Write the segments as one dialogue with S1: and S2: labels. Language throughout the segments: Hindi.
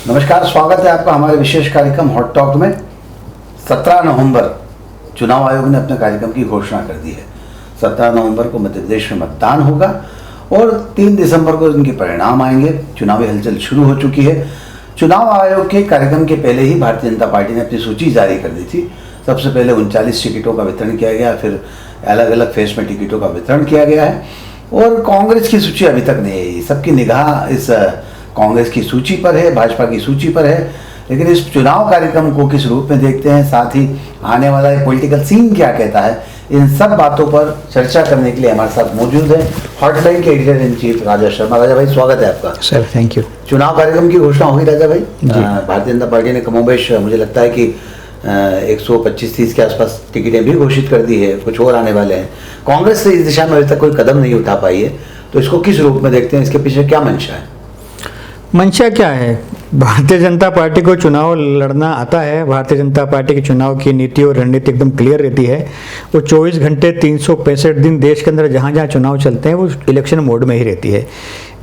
S1: नमस्कार, स्वागत है आपका हमारे विशेष कार्यक्रम हॉट टॉक में। 17 नवंबर चुनाव आयोग ने अपने कार्यक्रम की घोषणा कर दी है। 17 नवंबर को मध्य प्रदेश में मतदान होगा और 3 दिसंबर को इनके परिणाम आएंगे। चुनावी हलचल शुरू हो चुकी है। चुनाव आयोग के कार्यक्रम के पहले ही भारतीय जनता पार्टी ने अपनी सूची जारी कर दी थी। सबसे पहले 39 टिकटों का वितरण किया गया, फिर अलग अलग फेज में टिकटों का वितरण किया गया है और कांग्रेस की सूची अभी तक नहीं आई। सबकी निगाह इस कांग्रेस की सूची पर है, भाजपा की सूची पर है, लेकिन इस चुनाव कार्यक्रम को किस रूप में देखते हैं, साथ ही आने वाला पॉलिटिकल सीन क्या कहता है, इन सब बातों पर चर्चा करने के लिए हमारे साथ मौजूद है हॉटलाइन के एडिटर इन चीफ राजा शर्मा। राजा भाई, स्वागत है आपका।
S2: Sir thank you.
S1: चुनाव कार्यक्रम की घोषणा होगी राजा भाई। भारतीय जनता पार्टी ने कमोबेश मुझे लगता है कि 125-30 के आसपास टिकटें भी घोषित कर दी है, कुछ और आने वाले हैं। कांग्रेस से इस दिशा में अभी तक कोई कदम नहीं उठा पाई है, तो इसको किस रूप में देखते हैं, इसके पीछे क्या मंशा है?
S2: मंशा क्या है? भारतीय जनता पार्टी को चुनाव लड़ना आता है। भारतीय जनता पार्टी की चुनाव की नीति और रणनीति एकदम क्लियर रहती है। वो 24 घंटे 365 दिन देश के अंदर जहाँ जहाँ चुनाव चलते हैं वो इलेक्शन मोड में ही रहती है।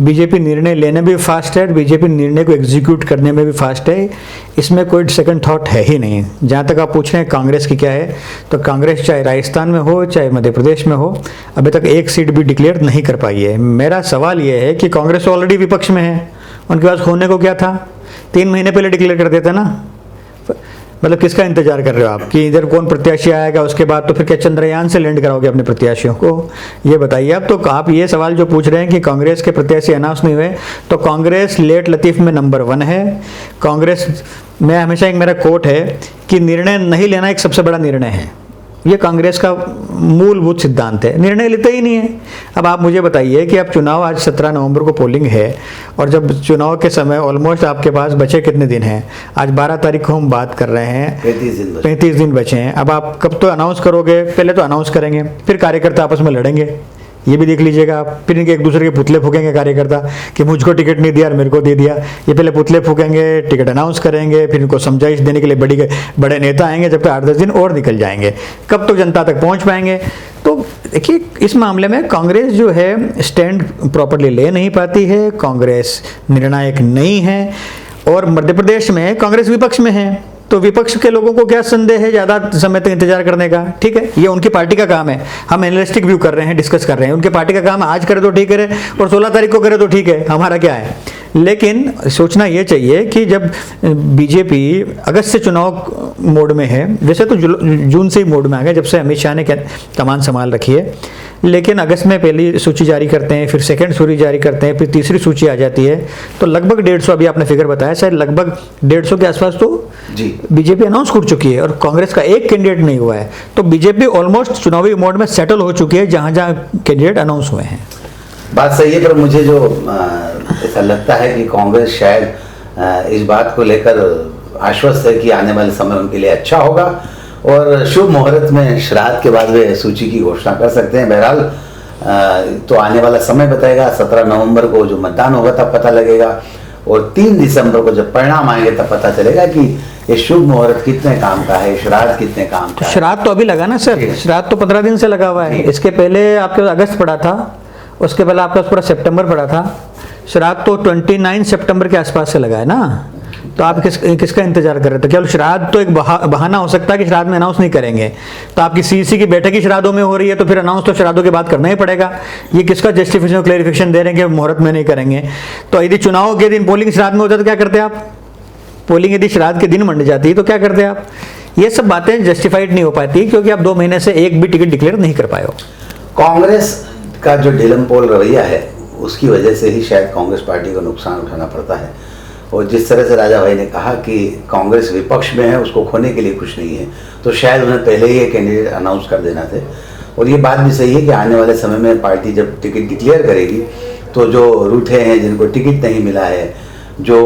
S2: बीजेपी निर्णय लेने में भी फास्ट है, बीजेपी निर्णय को एग्जीक्यूट करने में भी फास्ट है। इसमें कोई सेकंड थॉट है ही नहीं। जहाँ तक आप पूछ रहे हैं कांग्रेस की क्या है, तो कांग्रेस चाहे राजस्थान में हो चाहे मध्य प्रदेश में हो, अभी तक एक सीट भी डिक्लेयर नहीं कर पाई है। मेरा सवाल ये है कि कांग्रेस ऑलरेडी विपक्ष में है, उनके पास खोने को क्या था? 3 महीने पहले डिक्लेयर कर देते ना। मतलब किसका इंतजार कर रहे हो आप कि इधर कौन प्रत्याशी आएगा, उसके बाद तो फिर क्या चंद्रयान से लैंड कराओगे अपने प्रत्याशियों को? ये बताइए। अब तो आप ये सवाल जो पूछ रहे हैं कि कांग्रेस के प्रत्याशी अनाउंस नहीं हुए, तो कांग्रेस लेट लतीफ़ में नंबर 1 है। कांग्रेस में हमेशा एक मेरा कोट है कि निर्णय नहीं लेना एक सबसे बड़ा निर्णय है। ये कांग्रेस का मूलभूत सिद्धांत है, निर्णय लेते ही नहीं है। अब आप मुझे बताइए कि अब चुनाव आज 17 नवंबर को पोलिंग है और जब चुनाव के समय ऑलमोस्ट आपके पास बचे कितने दिन हैं? आज 12 तारीख को हम बात कर रहे हैं, 35 दिन बचे हैं। अब आप कब तो अनाउंस करोगे? पहले तो अनाउंस करेंगे, फिर कार्यकर्ता आपस में लड़ेंगे, ये भी देख लीजिएगा आप। फिर इनके एक दूसरे के पुतले फूकेंगे कार्यकर्ता कि मुझको टिकट नहीं दिया और मेरे को दे दिया। ये पहले पुतले फूकेंगे, टिकट अनाउंस करेंगे, फिर इनको समझाइश देने के लिए बड़े नेता आएंगे, जब तक 8-10 दिन और निकल जाएंगे। कब तक जनता तक पहुंच पाएंगे? तो देखिए, इस मामले में कांग्रेस जो है स्टैंड प्रॉपरली ले नहीं पाती है। कांग्रेस निर्णायक नहीं है और मध्य प्रदेश में कांग्रेस विपक्ष में है, तो विपक्ष के लोगों को क्या संदेह है ज़्यादा समय तक इंतजार करने का? ठीक है, ये उनकी पार्टी का काम है। हम एनालिस्टिक व्यू कर रहे हैं, डिस्कस कर रहे हैं। उनके पार्टी का काम है, आज करे तो ठीक है और 16 तारीख को करे तो ठीक है, हमारा क्या है? लेकिन सोचना ये चाहिए कि जब बीजेपी अगस्त से चुनाव मोड में है, वैसे तो जून से ही मोड में आ गया जब से अमित शाह ने कमान संभाल रखी है, लेकिन अगस्त में पहली सूची जारी करते हैं, फिर सेकंड सूची जारी करते हैं, फिर तीसरी सूची आ जाती है, तो लगभग 150, अभी आपने फिगर बताया, शायद लगभग 150 के आसपास तो जी बीजेपी अनाउंस कर चुकी है और कांग्रेस का एक कैंडिडेट नहीं हुआ है। तो बीजेपी ऑलमोस्ट चुनावी मोड में सेटल हो चुकी है जहां जहां कैंडिडेट अनाउंस हुए हैं।
S1: बात सही है, पर मुझे जो ऐसा लगता है कि कांग्रेस शायद इस बात को लेकर आश्वस्त है कि आने वाले समय उनके लिए अच्छा होगा और शुभ मुहूर्त में श्राद्ध के बाद वे सूची की घोषणा कर सकते हैं। बहरहाल तो आने वाला समय बताएगा। 17 नवंबर को जो मतदान होगा तब पता लगेगा और 3 दिसंबर को जब परिणाम आएंगे तब पता चलेगा कि ये शुभ मुहूर्त कितने काम का है, श्राद्ध कितने काम का है।
S2: श्राद्ध तो अभी लगा ना सर, श्राद्ध तो 15 दिन से लगा हुआ है। इसके पहले आपके पास अगस्त पड़ा था, उसके पहले आपके पास पूरा सितंबर पड़ा था। श्राद्ध तो 29 सितंबर के आसपास से लगा है ना। तो आप किसका इंतजार कर रहे थे? केवल श्राद्ध तो एक बहाना हो सकता है कि श्राद्ध में अनाउंस नहीं करेंगे। तो आपकी सीसी की बैठक ही श्राद्धों में हो रही है, तो फिर अनाउंस तो श्राद्धों के बाद करना ही पड़ेगा। ये किसका जस्टिफिकेशन क्लैरिफिकेशन दे रहे हैं कि मुहूर्त में नहीं करेंगे? तो यदि चुनाव के दिन पोलिंग श्राद्ध में होता तो क्या करते आप? पोलिंग यदि श्राद्ध के दिन मंड जाती है तो क्या करते आप? ये सब बातें जस्टिफाइड नहीं हो पाती क्योंकि आप 2 महीने से एक भी टिकट डिक्लेयर नहीं कर पाए हो।
S1: कांग्रेस का जो ढिलम पोल रवैया है उसकी वजह से ही शायद कांग्रेस पार्टी को नुकसान उठाना पड़ता है। और जिस तरह से राजा भाई ने कहा कि कांग्रेस विपक्ष में है, उसको खोने के लिए कुछ नहीं है, तो शायद उन्हें पहले ही कैंडिडेट अनाउंस कर देना थे। और ये बात भी सही है कि आने वाले समय में पार्टी जब टिकट डिक्लेयर करेगी तो जो रूठे हैं, जिनको टिकट नहीं मिला है, जो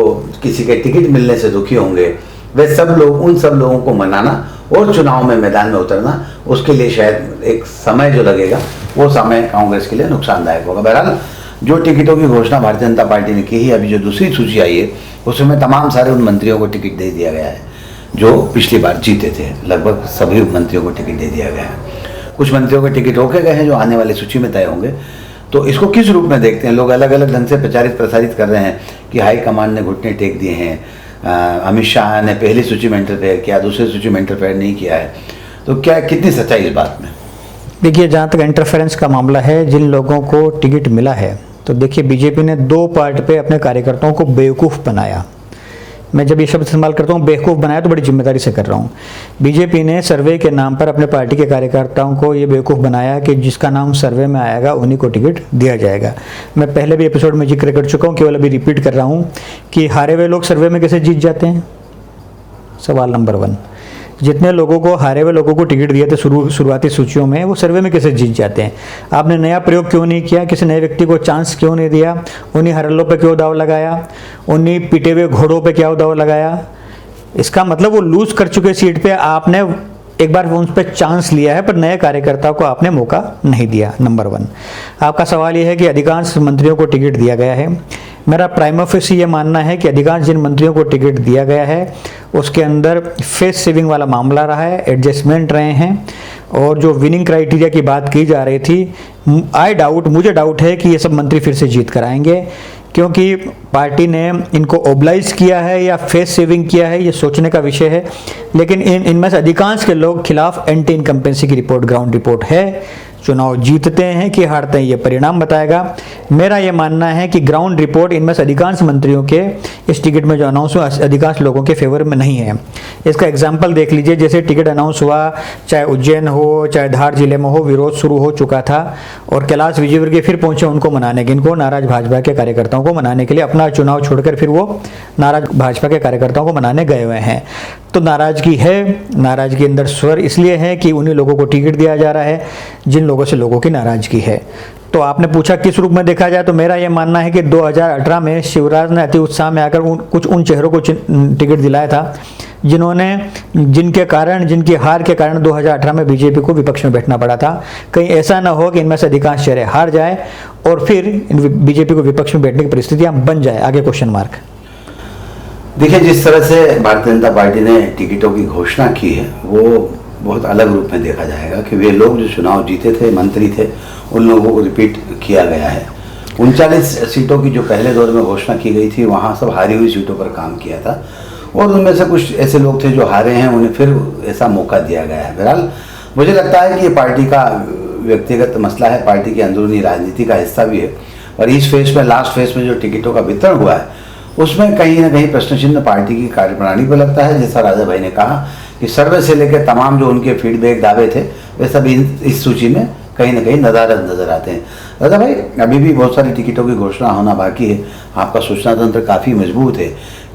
S1: किसी के टिकट मिलने से दुखी होंगे, वे सब लोग, उन सब लोगों को मनाना और चुनाव में मैदान में उतरना, उसके लिए शायद एक समय जो लगेगा वो समय कांग्रेस के लिए नुकसानदायक होगा। बहरहाल जो टिकटों की घोषणा भारतीय जनता पार्टी ने की है, अभी जो दूसरी सूची आई है उसमें तमाम सारे उन मंत्रियों को टिकट दे दिया गया है जो पिछली बार जीते थे। लगभग सभी मंत्रियों को टिकट दे दिया गया है। कुछ मंत्रियों के टिकट रोके गए हैं जो आने वाली सूची में तय होंगे। तो इसको किस रूप में देखते हैं? लोग अलग अलग ढंग से प्रचारित प्रसारित कर रहे हैं कि हाईकमान ने घुटने टेक दिए हैं, अमित शाह ने पहली सूची में इंटरफेयर किया, दूसरी सूची में इंटरफेयर नहीं किया है, तो क्या कितनी सच्चाई इस बात में?
S2: देखिए, जहाँ तक इंटरफेरेंस का मामला है, जिन लोगों को टिकट मिला है, तो देखिए बीजेपी ने 2 पार्ट पे अपने कार्यकर्ताओं को बेवकूफ़ बनाया। मैं जब ये शब्द इस्तेमाल करता हूँ बेवकूफ़ बनाया तो बड़ी जिम्मेदारी से कर रहा हूँ। बीजेपी ने सर्वे के नाम पर अपने पार्टी के कार्यकर्ताओं को ये बेवकूफ़ बनाया कि जिसका नाम सर्वे में आएगा उन्हीं को टिकट दिया जाएगा। मैं पहले भी एपिसोड में जिक्र कर चुका हूँ, केवल अभी रिपीट कर रहा हूँ कि हारे हुए लोग सर्वे में कैसे जीत जाते हैं। सवाल नंबर 1, जितने लोगों को हारे हुए लोगों को टिकट दिए थे शुरुआती सूचियों में, वो सर्वे में कैसे जीत जाते हैं? आपने नया प्रयोग क्यों नहीं किया? किसी नए व्यक्ति को चांस क्यों नहीं दिया? उन्हीं हरलों पे क्यों दाव लगाया? उन्हीं पिटे हुए घोड़ों पे क्या दाव लगाया? इसका मतलब वो लूज कर चुके सीट पे आपने एक बार उन पर चांस लिया है, पर नए कार्यकर्ताओं को आपने मौका नहीं दिया। नंबर 1, आपका सवाल यह है कि अधिकांश मंत्रियों को टिकट दिया गया है। मेरा प्राइमा फेसी ये मानना है कि अधिकांश जिन मंत्रियों को टिकट दिया गया है उसके अंदर फेस सेविंग वाला मामला रहा है, एडजस्टमेंट रहे हैं, और जो विनिंग क्राइटेरिया की बात की जा रही थी, मुझे डाउट है कि ये सब मंत्री फिर से जीत कर आएंगे, क्योंकि पार्टी ने इनको ओबलाइज किया है या फेस सेविंग किया है, ये सोचने का विषय है। लेकिन इनमें से अधिकांश के लोग खिलाफ एंटी इनकम्पेंसी की रिपोर्ट, ग्राउंड रिपोर्ट है। चुनाव जीतते हैं कि हारते हैं ये परिणाम बताएगा। मेरा ये मानना है कि ग्राउंड रिपोर्ट इनमें से अधिकांश मंत्रियों के इस टिकट में जो अनाउंस हुआ अधिकांश लोगों के फेवर में नहीं है। इसका एग्जाम्पल देख लीजिए, जैसे टिकट अनाउंस हुआ, चाहे उज्जैन हो चाहे धार जिले में हो, विरोध शुरू हो चुका था और कैलाश विजयवर्गीय फिर पहुंचे उनको मनाने के, इनको नाराज भाजपा के कार्यकर्ताओं को मनाने के लिए। अपना चुनाव छोड़कर फिर वो नाराज भाजपा के कार्यकर्ताओं को मनाने गए हुए हैं। तो नाराजगी है, नाराजगी अंदर स्वर इसलिए है कि उन्हीं लोगों को टिकट दिया जा रहा है जिन लोगों से लोगों की नाराजगी है। तो आपने पूछा किस रूप में देखा जाए, तो मेरा यह मानना है कि 2018 में शिवराज ने अति उत्साह में आकर कुछ उन चेहरों को टिकट दिलाया था जिनकी हार के कारण 2018 में बीजेपी को विपक्ष में बैठना पड़ा था। कहीं ऐसा ना हो कि इनमें से अधिकांश चेहरे हार जाए और फिर बीजेपी को विपक्ष में बैठने की परिस्थितियां बन जाए। आगे क्वेश्चन मार्क।
S1: देखिए, जिस तरह से भारतीय जनता पार्टी ने टिकटों की घोषणा की है वो बहुत अलग रूप में देखा जाएगा कि वे लोग जो चुनाव जीते थे, मंत्री थे, उन लोगों को रिपीट किया गया है। 39 सीटों की जो पहले दौर में घोषणा की गई थी, वहाँ सब हारी हुई सीटों पर काम किया था और उनमें से कुछ ऐसे लोग थे जो हारे हैं, उन्हें फिर ऐसा मौका दिया गया है। बहरहाल मुझे लगता है कि ये पार्टी का व्यक्तिगत मसला है, पार्टी की अंदरूनी राजनीति का हिस्सा भी है। और इस फेज में, लास्ट फेज में जो टिकटों का वितरण हुआ है उसमें कहीं ना कहीं प्रश्न चिन्ह पार्टी की कार्यप्रणाली पर लगता है। जैसा राजा भाई ने कहा कि सर्वे से लेकर तमाम जो उनके फीडबैक दावे थे वे सब इस सूची में कहीं ना कहीं नजर आते हैं। राजा भाई, अभी भी बहुत सारी टिकटों की घोषणा होना बाकी है, आपका सूचना तंत्र काफ़ी मजबूत है।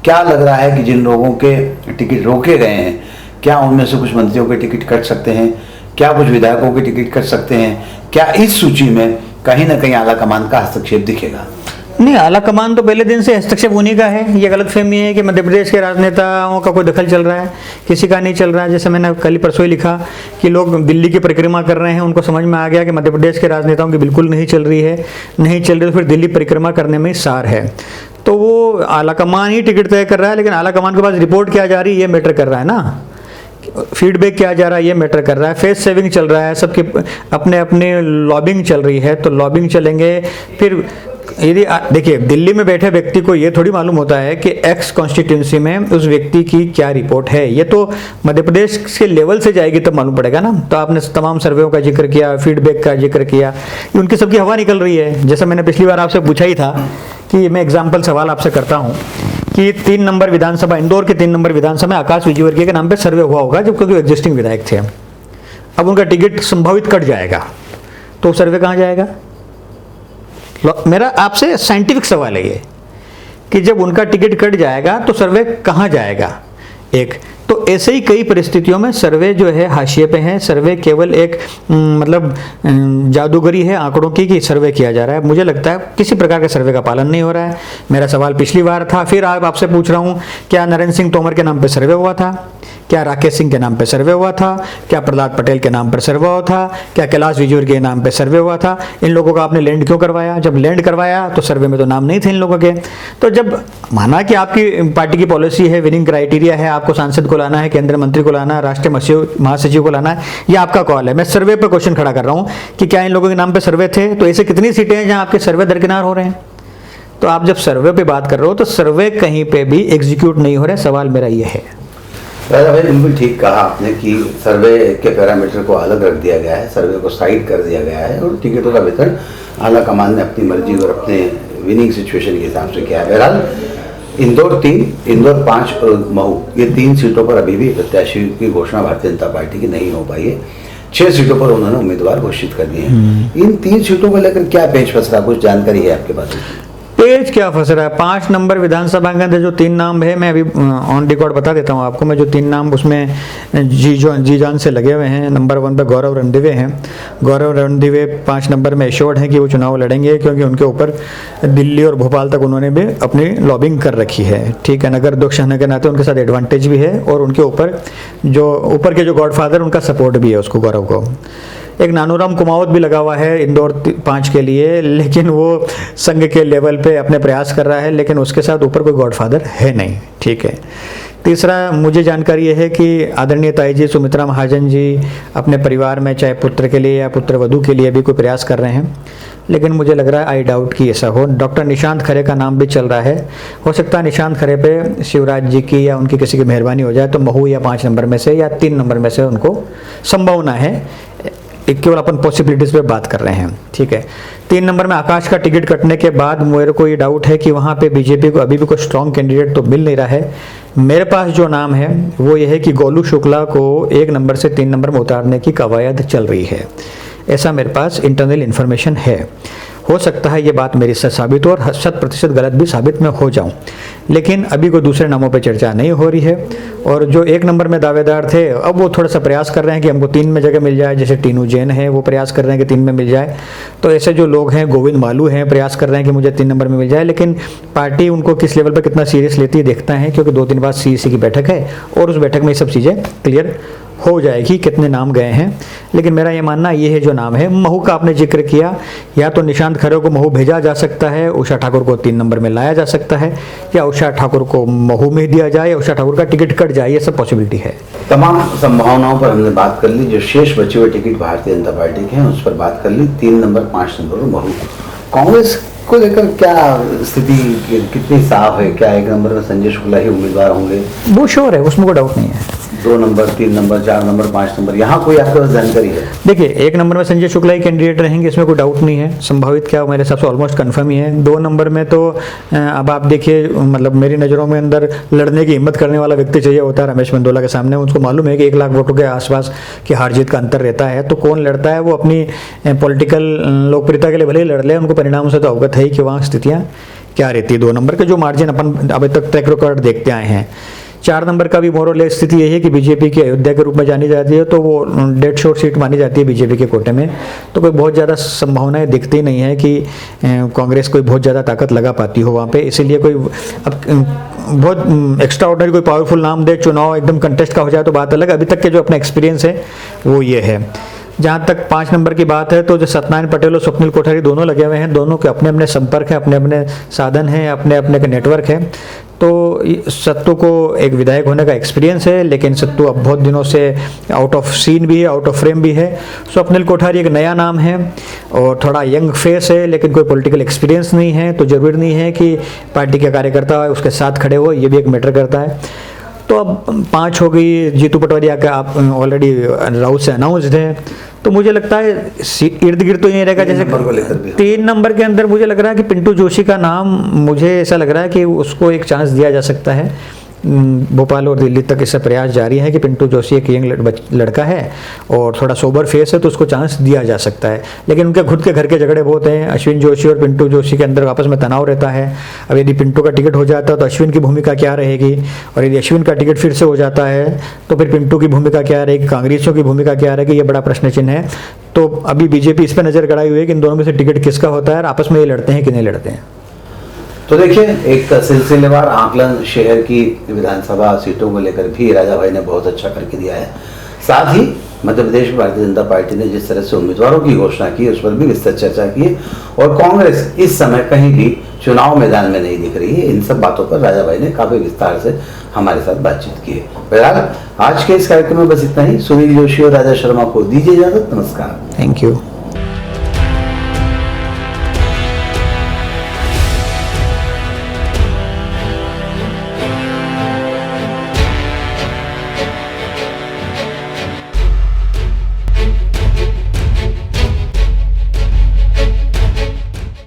S1: क्या लग रहा है कि जिन लोगों के टिकट रोके गए हैं, क्या उनमें से कुछ मंत्रियों के टिकट कट सकते हैं? क्या कुछ विधायकों के टिकट कट सकते हैं? क्या इस सूची में कहीं ना कहीं आला कमान का हस्तक्षेप दिखेगा?
S2: नहीं, आला कमान तो पहले दिन से हस्तक्षेप उन्हीं का है। ये गलतफहमी है कि मध्य प्रदेश के राजनेताओं का कोई दखल चल रहा है, किसी का नहीं चल रहा है। जैसे मैंने कल परसों ही लिखा कि लोग दिल्ली की परिक्रमा कर रहे हैं, उनको समझ में आ गया कि मध्य प्रदेश के राजनेताओं की बिल्कुल नहीं चल रही तो फिर दिल्ली परिक्रमा करने में सार है। तो वो आला कमान ही टिकट तय कर रहा है, लेकिन आला कमान के पास रिपोर्ट क्या जा रही है ये मैटर कर रहा है ना, फीडबैक क्या जा रहा है ये मैटर कर रहा है। फेस सेविंग चल रहा है, सबके अपने अपने लॉबिंग चल रही है, तो लॉबिंग चलेंगे। फिर यदि देखिए, दिल्ली में बैठे व्यक्ति को ये थोड़ी मालूम होता है कि एक्स कॉन्स्टिट्यूंसी में उस व्यक्ति की क्या रिपोर्ट है, ये तो मध्य प्रदेश के लेवल से जाएगी तब मालूम पड़ेगा ना। तो आपने तमाम सर्वेओं का जिक्र किया, फीडबैक का जिक्र किया, उनकी सबकी हवा निकल रही है। जैसा मैंने पिछली बार आपसे पूछा ही था कि मैं एग्जाम्पल सवाल आपसे करता हूँ कि 3 नंबर विधानसभा, इंदौर के 3 नंबर विधानसभा में आकाश विजयवर्गीय के नाम पर सर्वे हुआ होगा, जब क्योंकि एग्जिस्टिंग विधायक थे। अब उनका टिकट संभावित कट जाएगा तो सर्वे कहाँ जाएगा? मेरा आपसे साइंटिफिक सवाल है ये कि जब उनका टिकट कट जाएगा तो सर्वे कहाँ जाएगा? एक तो ऐसे ही कई परिस्थितियों में सर्वे जो है हाशिए पे है। सर्वे केवल एक मतलब जादूगरी है आंकड़ों की कि सर्वे किया जा रहा है। मुझे लगता है किसी प्रकार के सर्वे का पालन नहीं हो रहा है। मेरा सवाल पिछली बार था, फिर आपसे पूछ रहा हूँ, क्या नरेंद्र सिंह तोमर के नाम पे सर्वे हुआ था? क्या राकेश सिंह के नाम पे सर्वे हुआ था? क्या प्रहलाद पटेल के नाम पर सर्वे हुआ था? क्या कैलाश विजयवर्गीय के नाम पे सर्वे हुआ था? इन लोगों का आपने लैंड क्यों करवाया? जब लैंड करवाया तो सर्वे में तो नाम नहीं थे इन लोगों के। तो जब माना कि आपकी पार्टी की पॉलिसी है, विनिंग क्राइटेरिया है, आपको सांसद को लाना है, केंद्रीय मंत्री को लाना है, राष्ट्रीय महासचिव को लाना है, ये आपका कॉल है। मैं सर्वे पर क्वेश्चन खड़ा कर रहा हूँ कि क्या इन लोगों के नाम पर सर्वे थे? तो ऐसे कितनी सीटें हैं जहाँ आपके सर्वे दरकिनार हो रहे हैं? तो आप जब सर्वे पे बात कर रहे हो तो सर्वे कहीं पे भी एग्जीक्यूट नहीं हो रहा है, सवाल मेरा ये है।
S1: राजा भाई बिल्कुल ठीक कहा आपने कि सर्वे के पैरामीटर को अलग रख दिया गया है, सर्वे को साइड कर दिया गया है और टिकटों का वितरण आला कमान ने अपनी मर्जी और अपने विनिंग सिचुएशन के हिसाब से किया है। बहरहाल इंदौर 3, इंदौर 5 और महू, ये 3 सीटों पर अभी भी प्रत्याशी की घोषणा भारतीय जनता पार्टी की नहीं हो पाई है। 6 सीटों पर उन्होंने उम्मीदवार घोषित कर दिए हैं। इन 3 सीटों को लेकर क्या पेच फंस रहा, कुछ जानकारी है आपके पास?
S2: पेज क्या फंस रहा है? 5 नंबर विधानसभा के अंदर जो 3 नाम है, मैं अभी ऑन रिकॉर्ड बता देता हूँ आपको। मैं जो 3 नाम उसमें जी जान से लगे हुए हैं। नंबर 1 पे गौरव रणदिवे हैं। गौरव रणदिवे 5 नंबर में एश्योर्ड हैं कि वो चुनाव लड़ेंगे, क्योंकि उनके ऊपर दिल्ली और भोपाल तक उन्होंने भी अपनी लॉबिंग कर रखी है। ठीक है, नगर अध्यक्ष होने के नाते उनके साथ एडवांटेज भी है और उनके ऊपर के जो गॉडफादर उनका सपोर्ट भी है उसको, गौरव को। एक नानूराम कुमावत भी लगा हुआ है इंदौर 5 के लिए, लेकिन वो संघ के लेवल पे अपने प्रयास कर रहा है, लेकिन उसके साथ ऊपर कोई गॉडफादर है नहीं। ठीक है। तीसरा मुझे जानकारी ये है कि आदरणीय ताई जी सुमित्रा महाजन जी अपने परिवार में चाहे पुत्र के लिए या पुत्र वधू के लिए भी कोई प्रयास कर रहे हैं, लेकिन मुझे लग रहा है आई डाउट कि ऐसा हो। डॉक्टर निशांत खरे का नाम भी चल रहा है। हो सकता है निशांत खरे पे शिवराज जी की या उनकी किसी की मेहरबानी हो जाए तो महू या 5 नंबर में से या 3 नंबर में से उनको संभावना है। एक केवल अपन पॉसिबिलिटीज पे बात कर रहे हैं। ठीक है। 3 नंबर में आकाश का टिकट कटने के बाद मेरे को ये डाउट है कि वहाँ पे बीजेपी को अभी भी कोई स्ट्रॉन्ग कैंडिडेट तो मिल नहीं रहा है। मेरे पास जो नाम है वो ये है कि गोलू शुक्ला को 1 नंबर से 3 नंबर में उतारने की कवायद चल रही है। ऐसा मेरे पास इंटरनल इन्फॉर्मेशन है। हो सकता है ये बात मेरी सच साबित हो और 100% गलत भी साबित मैं हो जाऊं, लेकिन अभी कोई दूसरे नामों पे चर्चा नहीं हो रही है। और जो 1 नंबर में दावेदार थे अब वो थोड़ा सा प्रयास कर रहे हैं कि हमको 3 में जगह मिल जाए। जैसे टीनू जैन है, वो प्रयास कर रहे हैं कि 3 में मिल जाए। तो ऐसे जो लोग हैं, गोविंद मालू हैं, प्रयास कर रहे हैं कि मुझे 3 नंबर में मिल जाए, लेकिन पार्टी उनको किस लेवल पर कितना सीरियस लेती है देखता है, क्योंकि 2 दिन बाद CEC की बैठक है और उस बैठक में ये सब चीज़ें क्लियर हो जाएगी कितने नाम गए हैं। लेकिन मेरा ये मानना ये है, जो नाम है महू का आपने जिक्र किया, या तो निशांत खरे को महू भेजा जा सकता है, उषा ठाकुर को 3 नंबर में लाया जा सकता है, या उषा ठाकुर को महू में दिया जाए, या उषा ठाकुर का टिकट कट जाए। ये सब पॉसिबिलिटी है।
S1: तमाम संभावनाओं पर हमने बात कर ली। जो शेष बचे हुए टिकट भारतीय जनता पार्टी के हैं उस पर बात कर ली। 3 नंबर 5 नंबर और महू। कांग्रेस को लेकर क्या स्थिति कितनी साफ है? क्या 1 नंबर में संजय शुक्ला ही उम्मीदवार होंगे?
S2: वो श्योर है, उसमें कोई डाउट नहीं है।
S1: 2 नंबर, 3 नंबर, 4 नंबर, 5 नंबर, यहाँ कोई आपके पास जानकारी है?
S2: देखिए, 1 नंबर में संजय शुक्ला ही कैंडिडेट रहेंगे, इसमें कोई डाउट नहीं है। संभावित क्या मेरे हिसाब से ऑलमोस्ट कंफर्म ही है। 2 नंबर में तो अब आप देखिए, मतलब मेरी नज़रों में अंदर लड़ने की हिम्मत करने वाला व्यक्ति चाहिए होता है रमेश मेंदोला के सामने। उनको मालूम है कि 1 लाख वोटों के आसपास की हार जीत का अंतर रहता है, तो कौन लड़ता है वो अपनी पॉलिटिकल लोकप्रियता के लिए भले ही लड़ ले, उनको परिणामों से तो अवगत है ही कि वहाँ स्थितियाँ क्या रहती है। 2 नंबर के जो मार्जिन अपन अभी तक ट्रैक रिकॉर्ड देखते आए हैं। 4 नंबर का भी मोरल स्थिति यही है कि बीजेपी की अयोध्या के रूप में जानी जाती है, तो वो डेड शॉट सीट मानी जाती है बीजेपी के कोटे में। तो कोई बहुत ज़्यादा संभावनाएं दिखती नहीं है कि कांग्रेस कोई बहुत ज़्यादा ताकत लगा पाती हो वहाँ पे। इसीलिए कोई बहुत एक्स्ट्रा ऑर्डिनरी कोई पावरफुल नाम दे, चुनाव एकदम कंटेस्ट का हो जाए तो बात अलग। अभी तक के जो अपना एक्सपीरियंस है वो ये है। जहाँ तक 5 नंबर की बात है, तो जो सत्यनारायण पटेल और स्वप्निल कोठारी दोनों लगे हुए हैं, दोनों के अपने अपने संपर्क हैं, अपने अपने साधन हैं, अपने अपने के नेटवर्क है। तो सत्तू को एक विधायक होने का एक्सपीरियंस है, लेकिन सत्तू अब बहुत दिनों से आउट ऑफ सीन भी है, आउट ऑफ फ्रेम भी है। स्वप्निल कोठारी एक नया नाम है और थोड़ा यंग फेस है, लेकिन कोई पॉलिटिकल एक्सपीरियंस नहीं है, तो जरूरी नहीं है कि पार्टी के कार्यकर्ता उसके साथ खड़े हो, ये भी एक मैटर करता है। तो अब 5 हो गई। जीतू पटवारिया का आप ऑलरेडी राउत से अनाउंस्ड है, तो मुझे लगता है इर्द गिर्द तो ये रहेगा। जैसे 3 नंबर के अंदर मुझे लग रहा है कि पिंटू जोशी का नाम, मुझे ऐसा लग रहा है कि उसको एक चांस दिया जा सकता है। भोपाल और दिल्ली तक इससे प्रयास जारी है कि पिंटू जोशी एक यंग लड़का है और थोड़ा सोबर फेस है, तो उसको चांस दिया जा सकता है। लेकिन उनके खुद के घर के झगड़े बहुत हैं। अश्विन जोशी और पिंटू जोशी के अंदर आपस में तनाव रहता है। अब यदि पिंटू का टिकट हो जाता है तो अश्विन की भूमिका क्या रहेगी, और यदि अश्विन का टिकट फिर से हो जाता है तो फिर पिंटू की भूमिका क्या रहेगी, कांग्रेसियों की भूमिका क्या रहेगी, ये बड़ा प्रश्न चिन्ह है। तो अभी बीजेपी इस पर नजर गड़ाई हुई है कि इन दोनों में से टिकट किसका होता है और आपस में ये लड़ते हैं कि नहीं लड़ते हैं।
S1: तो देखिए, एक सिलसिलेवार आकलन शहर की विधानसभा सीटों को लेकर भी राजा भाई ने बहुत अच्छा करके दिया है। साथ ही मध्य प्रदेश में भारतीय जनता पार्टी ने जिस तरह से उम्मीदवारों की घोषणा की उस पर भी विस्तृत चर्चा की, और कांग्रेस इस समय कहीं भी चुनाव मैदान में नहीं दिख रही है। इन सब बातों पर राजा भाई ने काफी विस्तार से हमारे साथ बातचीत की है। बहरहाल आज के इस कार्यक्रम में बस इतना ही। सुनील जोशी और राजा शर्मा को दीजिए इजाजत। नमस्कार।
S2: Thank you.